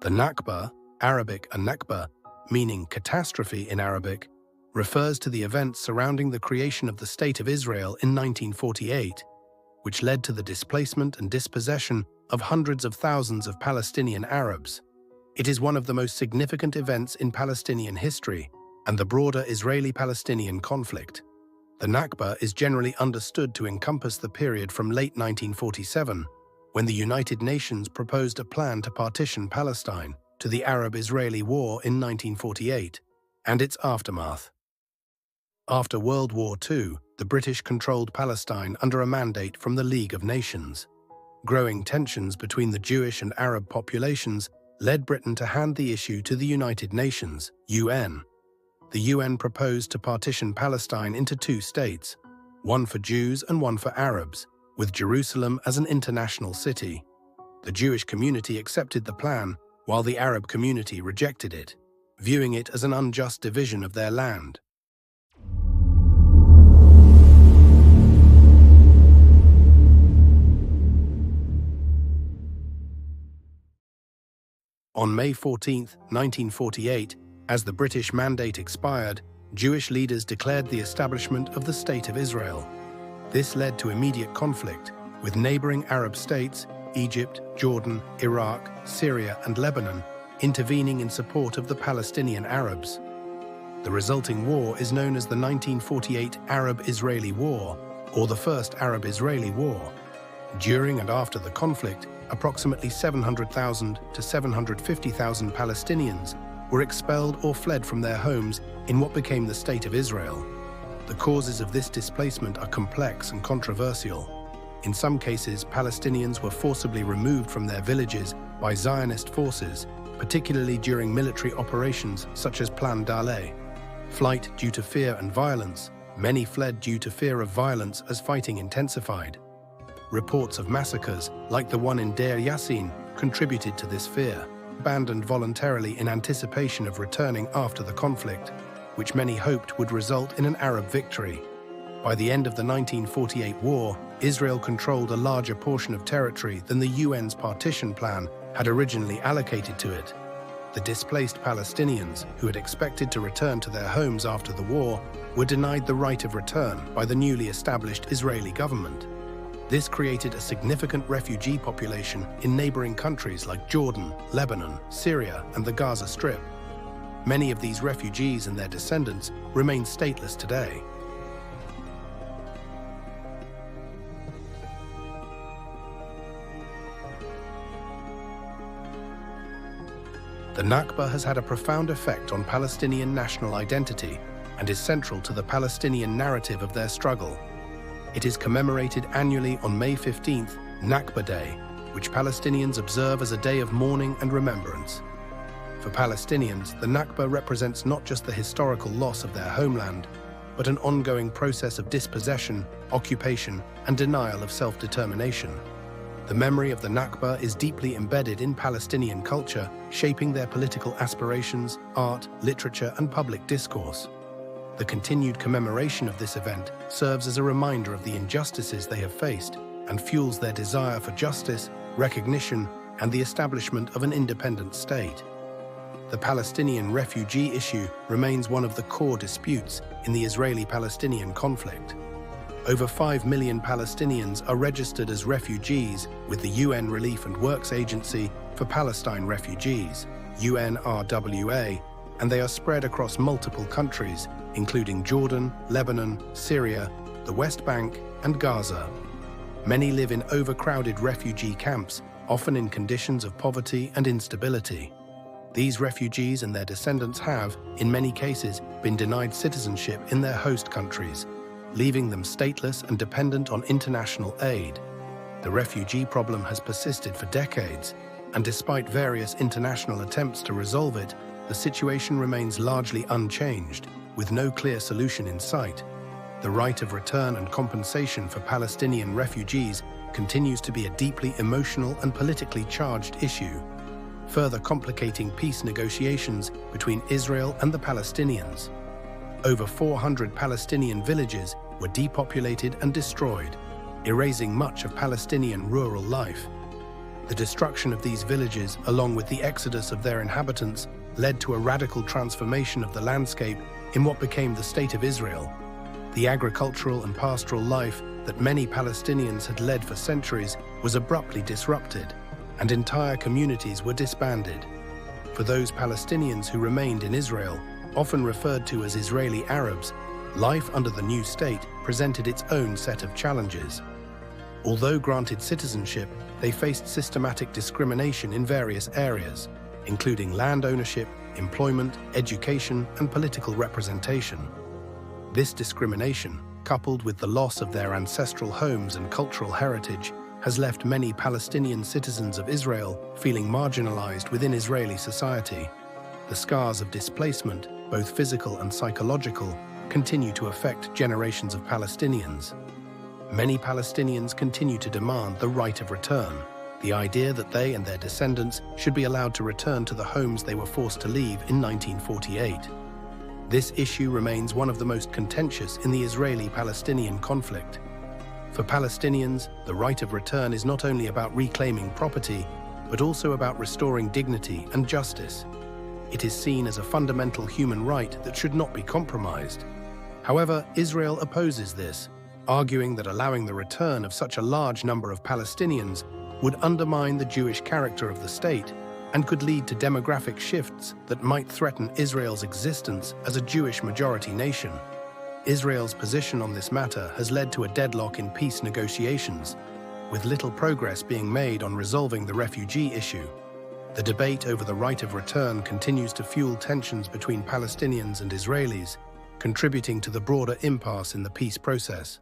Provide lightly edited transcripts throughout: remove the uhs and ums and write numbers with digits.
The Nakba, Arabic Nakba, meaning catastrophe in Arabic, refers to the events surrounding the creation of the State of Israel in 1948, which led to the displacement and dispossession of hundreds of thousands of Palestinian Arabs. It is one of the most significant events in Palestinian history and the broader Israeli-Palestinian conflict. The Nakba is generally understood to encompass the period from late 1947, when the United Nations proposed a plan to partition Palestine, to the Arab-Israeli War in 1948, and its aftermath. After World War II, the British controlled Palestine under a mandate from the League of Nations. Growing tensions between the Jewish and Arab populations led Britain to hand the issue to the United Nations, UN. The UN proposed to partition Palestine into two states, one for Jews and one for Arabs, with Jerusalem as an international city. The Jewish community accepted the plan, while the Arab community rejected it, viewing it as an unjust division of their land. On May 14, 1948, as the British mandate expired, Jewish leaders declared the establishment of the State of Israel. This led to immediate conflict, with neighboring Arab states, Egypt, Jordan, Iraq, Syria, and Lebanon, intervening in support of the Palestinian Arabs. The resulting war is known as the 1948 Arab-Israeli War, or the First Arab-Israeli War. During and after the conflict, approximately 700,000 to 750,000 Palestinians were expelled or fled from their homes in what became the State of Israel. The causes of this displacement are complex and controversial. In some cases, Palestinians were forcibly removed from their villages by Zionist forces, particularly during military operations such as Plan Dalet. Flight due to fear and violence. Many fled due to fear of violence as fighting intensified. Reports of massacres, like the one in Deir Yassin, contributed to this fear. Abandoned voluntarily in anticipation of returning after the conflict, which many hoped would result in an Arab victory. By the end of the 1948 war, Israel controlled a larger portion of territory than the UN's partition plan had originally allocated to it. The displaced Palestinians, who had expected to return to their homes after the war, were denied the right of return by the newly established Israeli government. This created a significant refugee population in neighboring countries like Jordan, Lebanon, Syria, and the Gaza Strip. Many of these refugees and their descendants remain stateless today. The Nakba has had a profound effect on Palestinian national identity and is central to the Palestinian narrative of their struggle. It is commemorated annually on May 15th, Nakba Day, which Palestinians observe as a day of mourning and remembrance. For Palestinians, the Nakba represents not just the historical loss of their homeland, but an ongoing process of dispossession, occupation, and denial of self-determination. The memory of the Nakba is deeply embedded in Palestinian culture, shaping their political aspirations, art, literature, and public discourse. The continued commemoration of this event serves as a reminder of the injustices they have faced and fuels their desire for justice, recognition, and the establishment of an independent state. The Palestinian refugee issue remains one of the core disputes in the Israeli-Palestinian conflict. Over 5 million Palestinians are registered as refugees with the UN Relief and Works Agency for Palestine Refugees, UNRWA, and they are spread across multiple countries, including Jordan, Lebanon, Syria, the West Bank, and Gaza. Many live in overcrowded refugee camps, often in conditions of poverty and instability. These refugees and their descendants have, in many cases, been denied citizenship in their host countries, leaving them stateless and dependent on international aid. The refugee problem has persisted for decades, and despite various international attempts to resolve it, the situation remains largely unchanged, with no clear solution in sight. The right of return and compensation for Palestinian refugees continues to be a deeply emotional and politically charged issue, further complicating peace negotiations between Israel and the Palestinians. Over 400 Palestinian villages were depopulated and destroyed, erasing much of Palestinian rural life. The destruction of these villages, along with the exodus of their inhabitants, led to a radical transformation of the landscape in what became the State of Israel. The agricultural and pastoral life that many Palestinians had led for centuries was abruptly disrupted, and entire communities were disbanded. For those Palestinians who remained in Israel, often referred to as Israeli Arabs, life under the new state presented its own set of challenges. Although granted citizenship, they faced systematic discrimination in various areas, including land ownership, employment, education, and political representation. This discrimination, coupled with the loss of their ancestral homes and cultural heritage, has left many Palestinian citizens of Israel feeling marginalized within Israeli society. The scars of displacement, both physical and psychological, continue to affect generations of Palestinians. Many Palestinians continue to demand the right of return, the idea that they and their descendants should be allowed to return to the homes they were forced to leave in 1948. This issue remains one of the most contentious in the Israeli-Palestinian conflict. For Palestinians, the right of return is not only about reclaiming property, but also about restoring dignity and justice. It is seen as a fundamental human right that should not be compromised. However, Israel opposes this, arguing that allowing the return of such a large number of Palestinians would undermine the Jewish character of the state and could lead to demographic shifts that might threaten Israel's existence as a Jewish-majority nation. Israel's position on this matter has led to a deadlock in peace negotiations, with little progress being made on resolving the refugee issue. The debate over the right of return continues to fuel tensions between Palestinians and Israelis, contributing to the broader impasse in the peace process.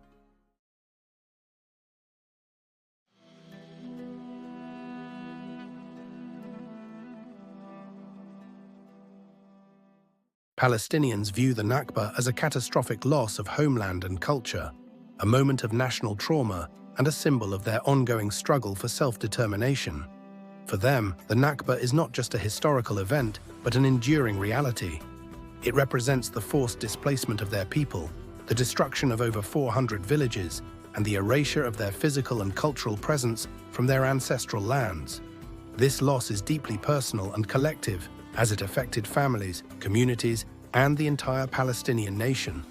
Palestinians view the Nakba as a catastrophic loss of homeland and culture, a moment of national trauma and a symbol of their ongoing struggle for self-determination. For them, the Nakba is not just a historical event, but an enduring reality. It represents the forced displacement of their people, the destruction of over 400 villages, and the erasure of their physical and cultural presence from their ancestral lands. This loss is deeply personal and collective, as it affected families, communities, and the entire Palestinian nation.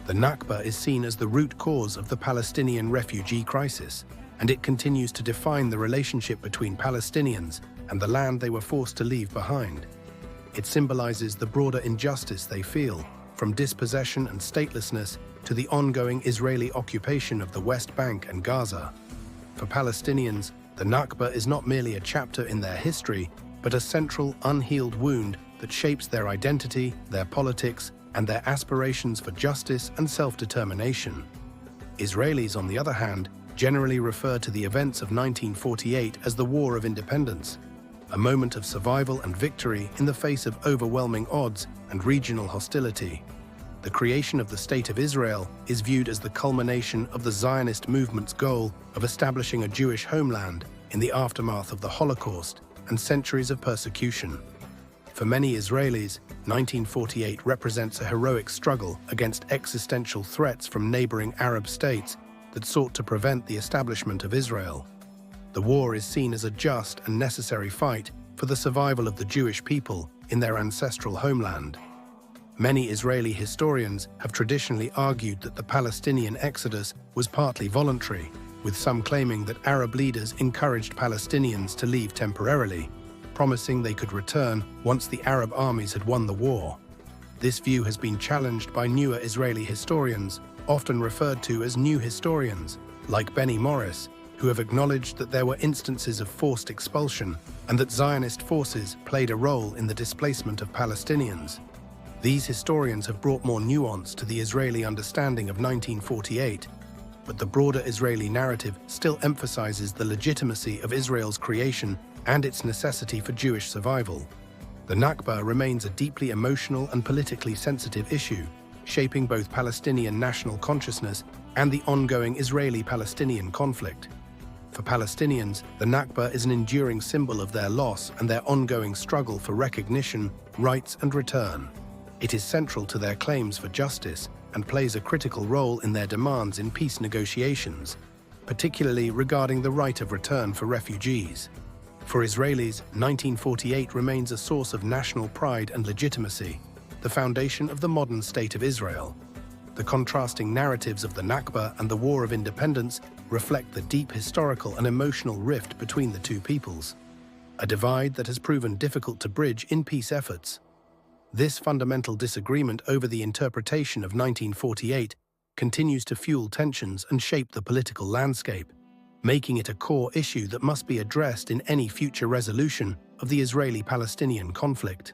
The Nakba is seen as the root cause of the Palestinian refugee crisis, and it continues to define the relationship between Palestinians and the land they were forced to leave behind. It symbolizes the broader injustice they feel, from dispossession and statelessness to the ongoing Israeli occupation of the West Bank and Gaza. For Palestinians, the Nakba is not merely a chapter in their history, but a central, unhealed wound that shapes their identity, their politics, and their aspirations for justice and self-determination. Israelis, on the other hand, generally refer to the events of 1948 as the War of Independence, a moment of survival and victory in the face of overwhelming odds and regional hostility. The creation of the State of Israel is viewed as the culmination of the Zionist movement's goal of establishing a Jewish homeland in the aftermath of the Holocaust and centuries of persecution. For many Israelis, 1948 represents a heroic struggle against existential threats from neighboring Arab states that sought to prevent the establishment of Israel. The war is seen as a just and necessary fight for the survival of the Jewish people in their ancestral homeland. Many Israeli historians have traditionally argued that the Palestinian exodus was partly voluntary, with some claiming that Arab leaders encouraged Palestinians to leave temporarily, promising they could return once the Arab armies had won the war. This view has been challenged by newer Israeli historians, often referred to as new historians, like Benny Morris, who have acknowledged that there were instances of forced expulsion and that Zionist forces played a role in the displacement of Palestinians. These historians have brought more nuance to the Israeli understanding of 1948, but the broader Israeli narrative still emphasizes the legitimacy of Israel's creation and its necessity for Jewish survival. The Nakba remains a deeply emotional and politically sensitive issue, shaping both Palestinian national consciousness and the ongoing Israeli-Palestinian conflict. For Palestinians, the Nakba is an enduring symbol of their loss and their ongoing struggle for recognition, rights, and return. It is central to their claims for justice and plays a critical role in their demands in peace negotiations, particularly regarding the right of return for refugees. For Israelis, 1948 remains a source of national pride and legitimacy, the foundation of the modern state of Israel. The contrasting narratives of the NAKBA and the War of Independence reflect the deep historical and emotional rift between the two peoples, a divide that has proven difficult to bridge in peace efforts. This fundamental disagreement over the interpretation of 1948 continues to fuel tensions and shape the political landscape, making it a core issue that must be addressed in any future resolution of the Israeli-Palestinian conflict.